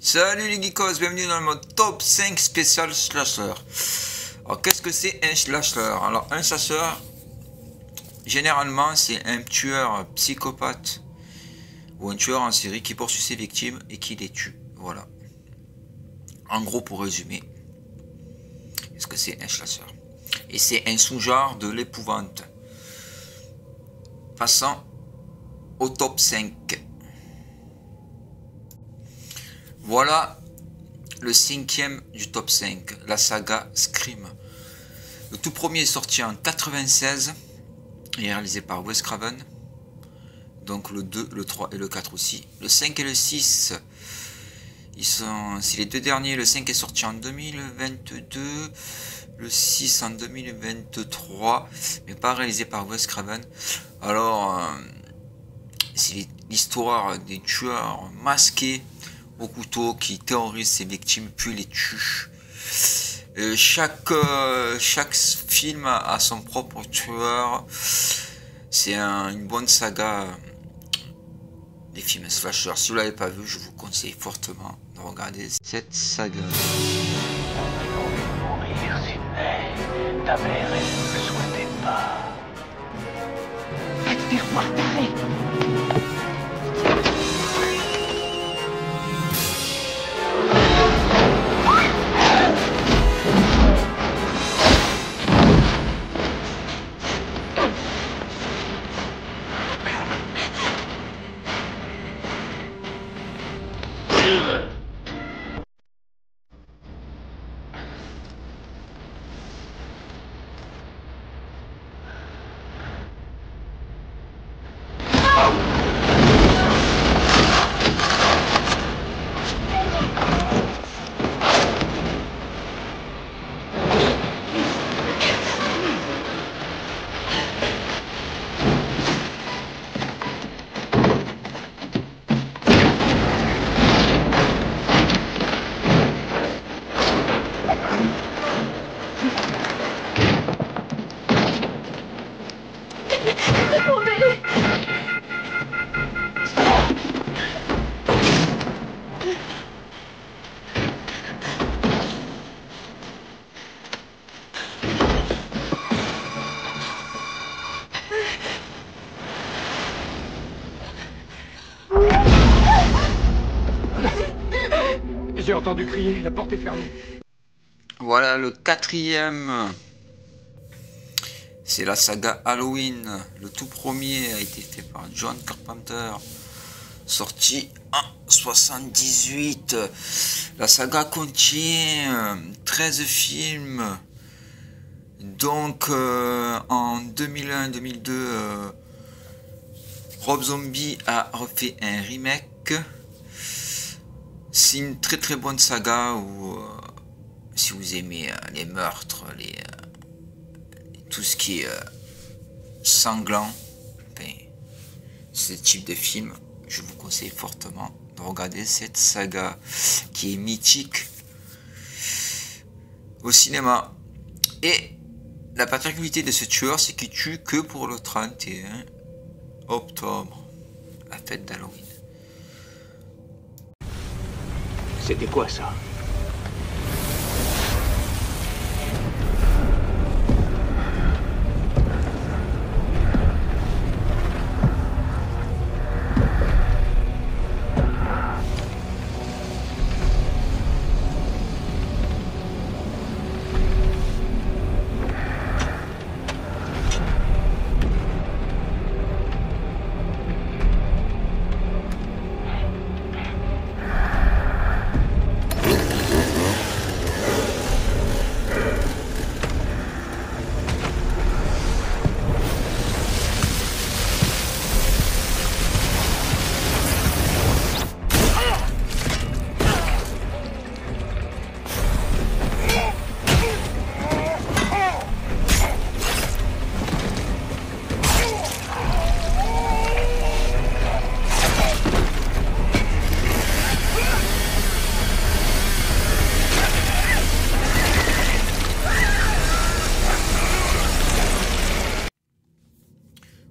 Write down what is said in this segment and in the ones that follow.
Salut les geekos, bienvenue dans le mode top 5 spécial slasher. Alors qu'est-ce que c'est un slasher? Alors un slasher, généralement c'est un tueur psychopathe ou un tueur en série qui poursuit ses victimes et qui les tue. Voilà. En gros, pour résumer, qu'est-ce que c'est un slasher? Et c'est un sous-genre de l'épouvante. Passons au top 5. Voilà le cinquième du top 5, la saga Scream. Le tout premier est sorti en 96 et réalisé par Wes Craven. Donc le 2, le 3 et le 4 aussi. Le 5 et le 6, c'est les deux derniers. Le 5 est sorti en 2022, le 6 en 2023, mais pas réalisé par Wes Craven. Alors, c'est l'histoire des tueurs masqués au couteau qui terrorise ses victimes puis les tue. Chaque film a son propre tueur. C'est une bonne saga des films slasher. Si vous l'avez pas vu, je vous conseille fortement de regarder cette saga. Mourir, Sydney. Ta mère, elle ne le souhaitait pas. Va te faire voir, taré. J'ai entendu crier, la porte est fermée. Voilà le quatrième. C'est la saga Halloween. Le tout premier a été fait par John Carpenter, sorti en 78. La saga contient 13 films. Donc en 2001-2002, Rob Zombie a refait un remake. C'est une très bonne saga où si vous aimez les meurtres, tout ce qui est sanglant, ce type de film, je vous conseille fortement de regarder cette saga qui est mythique au cinéma. Et la particularité de ce tueur, c'est qu'il tue que pour le 31 octobre, la fête d'Halloween. C'était quoi ça?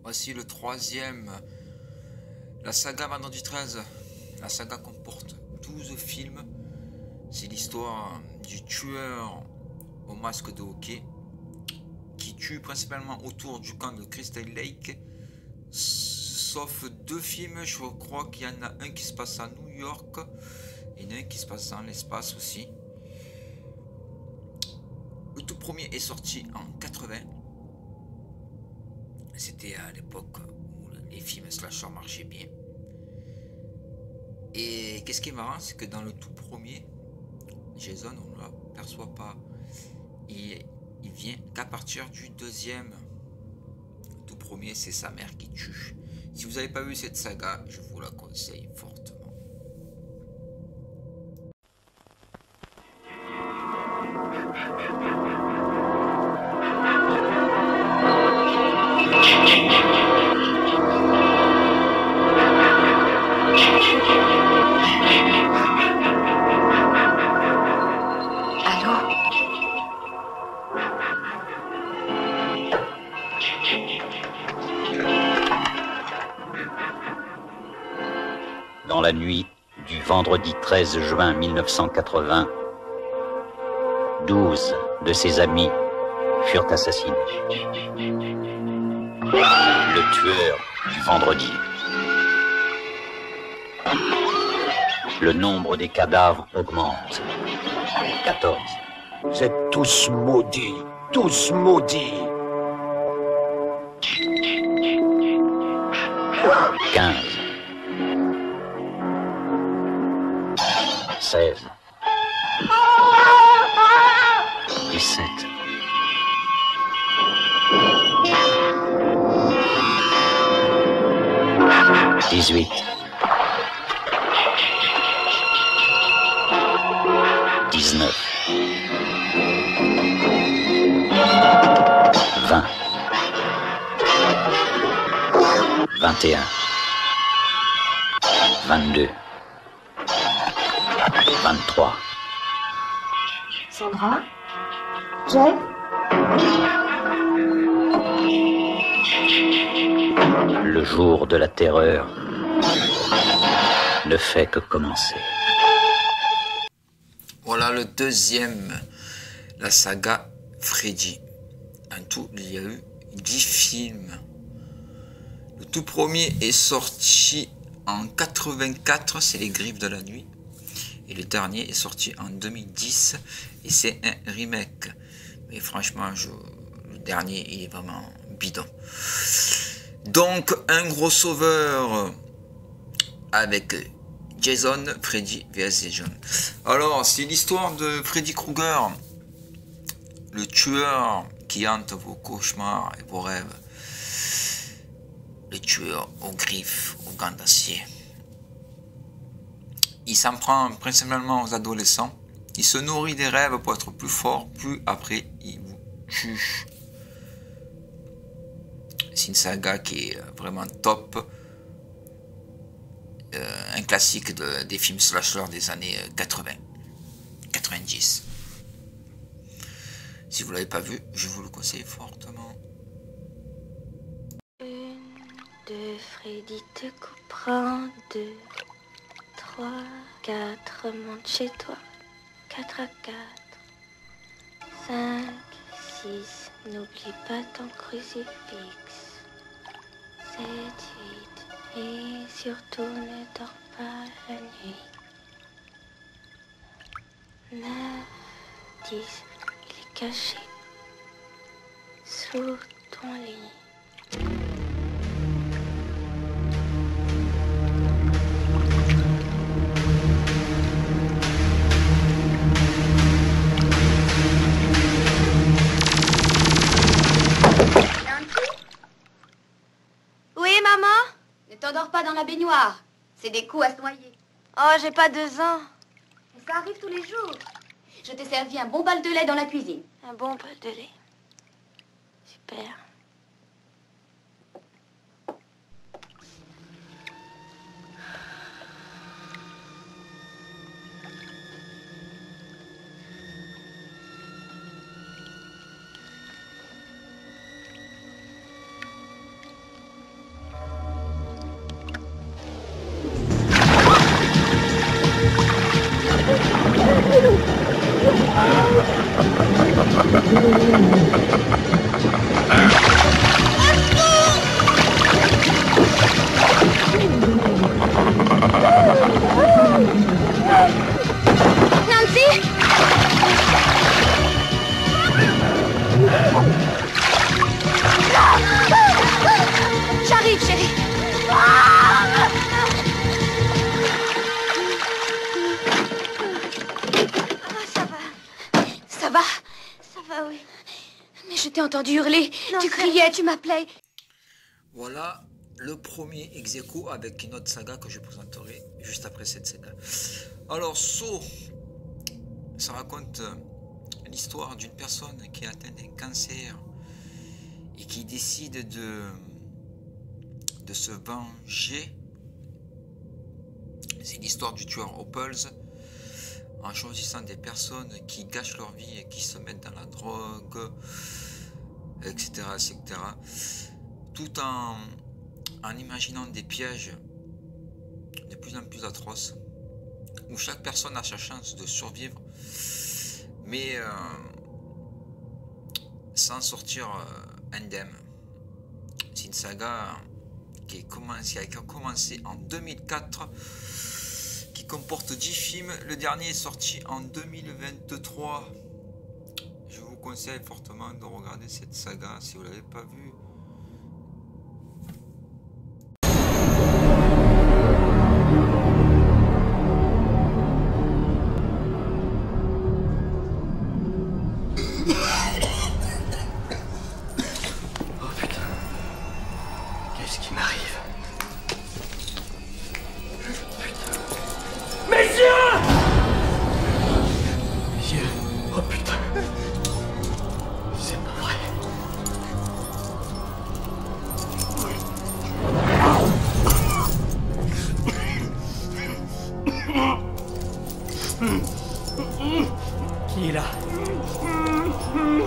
Voici le troisième, la saga Vendredi 13. La saga comporte 12 films. C'est l'histoire du tueur au masque de hockey qui tue principalement autour du camp de Crystal Lake. Sauf 2 films, je crois qu'il y en a un qui se passe à New York et un qui se passe dans l'espace aussi. Le tout premier est sorti en 80. C'était à l'époque où les films slasher marchaient bien. Et qu'est-ce qui est marrant, c'est que dans le tout premier, Jason, on ne l'aperçoit pas. Il vient qu'à partir du deuxième. Le tout premier, c'est sa mère qui tue. Si vous n'avez pas vu cette saga, je vous la conseille fortement. Dans la nuit du vendredi 13 juin 1980, 12 de ses amis furent assassinés. Le tueur du vendredi. Le nombre des cadavres augmente. 14. Vous êtes tous maudits, tous maudits. 15. 16. 17. 18. 19. 20. 21. 22. 23. Sandra? Jeff? Le jour de la terreur ne fait que commencer. Voilà le deuxième, la saga Freddy. En tout, il y a eu 10 films. Le tout premier est sorti en 84, c'est Les Griffes de la Nuit. Et le dernier est sorti en 2010 et c'est un remake. Mais franchement, le dernier, il est vraiment bidon. Donc, un gros sauveur avec Jason, Freddy vs Jason. Alors, c'est l'histoire de Freddy Krueger, le tueur qui hante vos cauchemars et vos rêves. Le tueur aux griffes, aux gants d'acier. Il s'en prend principalement aux adolescents. Il se nourrit des rêves pour être plus fort, plus après il vous tue. C'est une saga qui est vraiment top. Un classique des films slasher des années 80, 90. Si vous ne l'avez pas vu, je vous le conseille fortement. 1, 2, Freddy te coupera. 2, 3, 4, monte chez toi. 4 à 4. 5, 6, n'oublie pas ton crucifix. 7, 8, et surtout ne dors pas la nuit. 9, 10, il est caché sous ton lit. T'endors pas dans la baignoire. C'est des coups à se noyer. Oh, j'ai pas 2 ans. Ça arrive tous les jours. Je t'ai servi un bon bol de lait dans la cuisine. Un bon bol de lait. Super. Nancy! J'arrive, chérie. Ça va, oui. Mais je t'ai entendu hurler. Non, tu criais, tu m'appelais. Voilà le premier ex-aequo avec une autre saga que je présenterai juste après cette saga. Alors, Saw, ça raconte l'histoire d'une personne qui est atteinte d'un cancer et qui décide de se venger. C'est l'histoire du tueur Hopples en choisissant des personnes qui gâchent leur vie et qui se mettent dans la drogue, etc. etc. tout en imaginant des pièges de plus en plus atroces où chaque personne a sa chance de survivre mais sans sortir indemne. C'est une saga qui a commencé en 2004, qui comporte 10 films. Le dernier est sorti en 2023. Je vous conseille fortement de regarder cette saga si vous ne l'avez pas vue. Qui est là?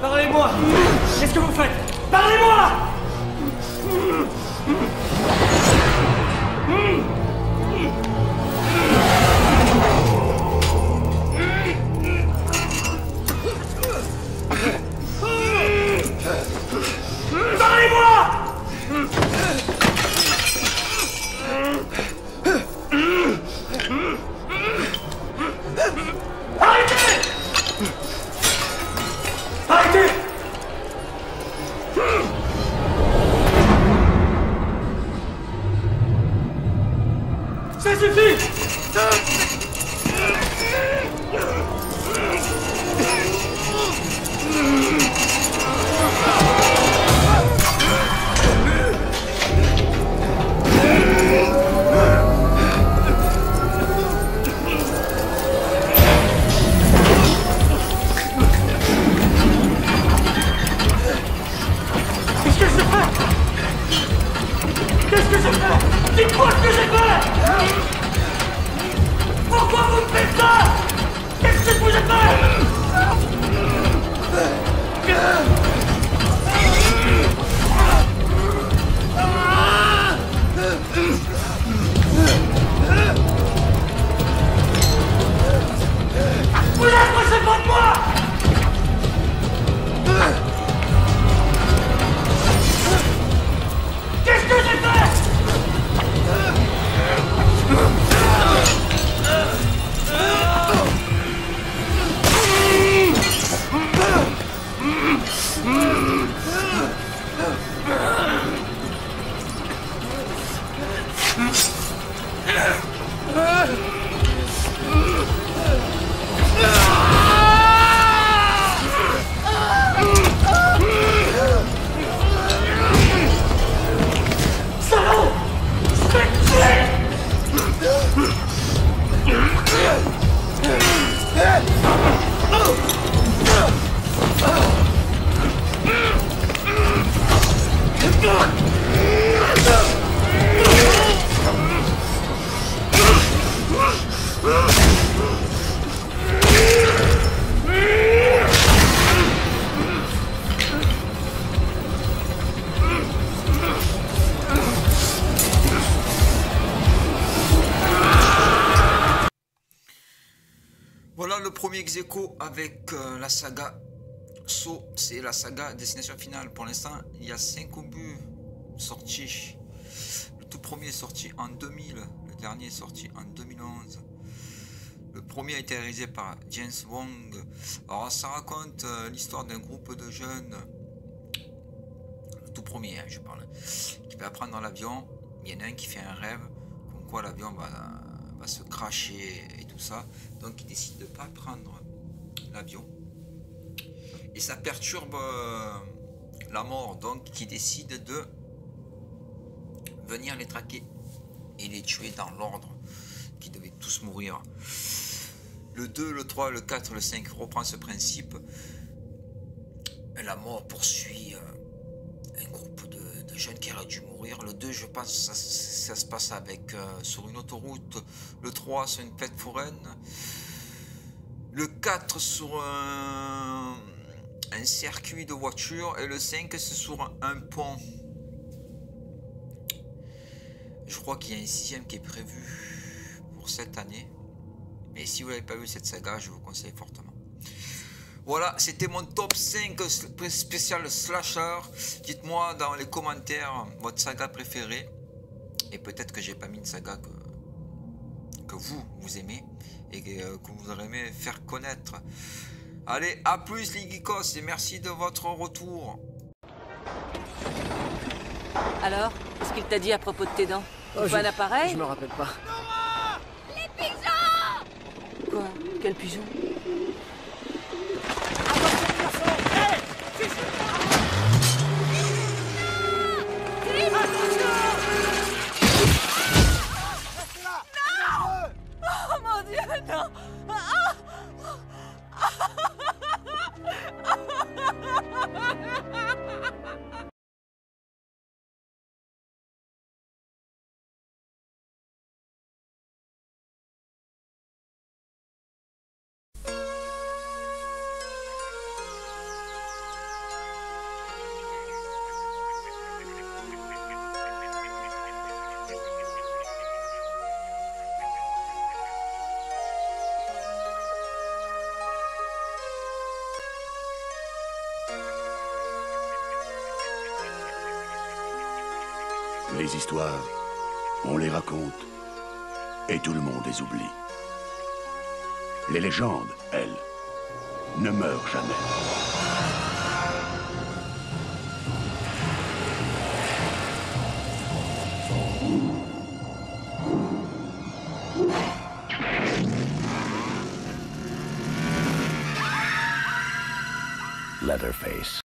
Parlez-moi! Qu'est-ce que vous faites? Parlez-moi! premier ex-aequo avec la saga Saw, c'est la saga Destination Finale. Pour l'instant, il y a 5 obus sortis. Le tout premier est sorti en 2000, le dernier est sorti en 2011. Le premier a été réalisé par James Wong. Alors ça raconte l'histoire d'un groupe de jeunes, le tout premier je parle, qui va prendre dans l'avion. Il y en a un qui fait un rêve, comme quoi l'avion va se cracher et tout ça. Donc il décide de ne pas prendre l'avion. Et ça perturbe la mort, donc il décide de venir les traquer et les tuer dans l'ordre qui devaient tous mourir. Le 2, le 3, le 4, le 5 reprend ce principe. La mort poursuit un groupe de jeunes qui auraient dû mourir. Le 2, je pense, ça se passe avec sur une autoroute. Le 3, sur une fête foraine. Le 4, sur un circuit de voiture. Et le 5, c'est sur un pont. Je crois qu'il y a un 6e qui est prévu pour cette année. Mais si vous n'avez pas vu cette saga, je vous conseille fortement. Voilà, c'était mon top 5 spécial slasher. Dites-moi dans les commentaires votre saga préférée. Et peut-être que j'ai pas mis une saga que vous aimez. Et que vous aimez faire connaître. Allez, à plus les geekos et merci de votre retour. Alors, qu'est-ce qu'il t'a dit à propos de tes dents? Tu veux un appareil? Je me rappelle pas. Les pigeons! Quoi? Quel pigeon? Oh mon Dieu, non! Les histoires, on les raconte, et tout le monde les oublie. Les légendes, elles, ne meurent jamais. Leatherface.